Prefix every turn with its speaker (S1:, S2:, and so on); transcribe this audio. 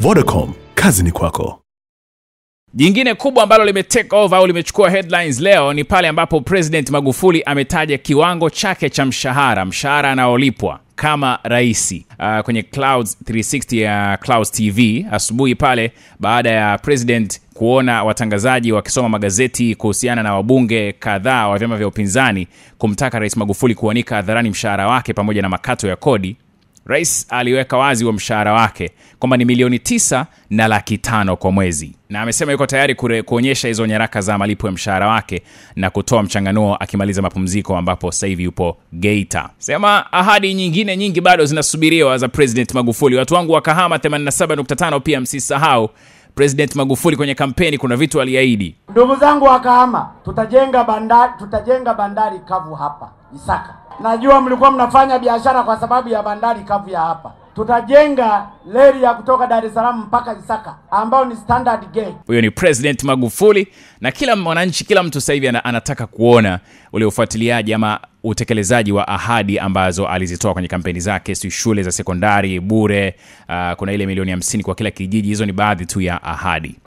S1: Vodacom, kazi ni kwako.
S2: Jingine kubwa ambalo limetake over au limechukua headlines leo ni pale ambapo President Magufuli ametaja kiwango chake cha mshahara anaolipwa kama raisi kwenye Clouds 360 ya Clouds TV asubuhi pale, baada ya President kuona watangazaji wakisoma magazeti kuhusiana na wabunge kadhaa wa vyama vya upinzani kumtaka Rais Magufuli kuanika hadharani mshahara wake pamoja na makato ya kodi. Rais aliweka wazi wa mshahara wake kwamba ni milioni 9,500,000 kwa mwezi, na amesema yuko tayari kuonyesha hizo nyaraka za malipo ya mshahara wake na kutoa mchanganuo akimaliza mapumziko, ambapo sasa hivi yupo Geita. Sema ahadi nyingine nyingi bado zinasubiriwa za President Magufuli. Watu wangu wa Kahama 87.5 pia msisahau President Magufuli kwenye kampeni kuna vitu aliahidi.
S3: Ndugu zangu wa Kahama, tutajenga bandari kavu hapa Isaka. Najua mlikuwa mnafanya biashara kwa sababu ya bandari kavu ya hapa. Tutajenga reli ya kutoka Dar es Salaam mpaka Isaka ambao ni standard gauge.
S2: Huyo ni President Magufuli, na kila mwananchi, kila mtu sasa hivi anataka kuona ule ufuatiliaji ama utekelezaji wa ahadi ambazo alizitoa kwenye kampeni zake. Shule za sekondari bure, kuna ile milioni 50 kwa kila kijiji. Hizo ni baadhi tu ya ahadi.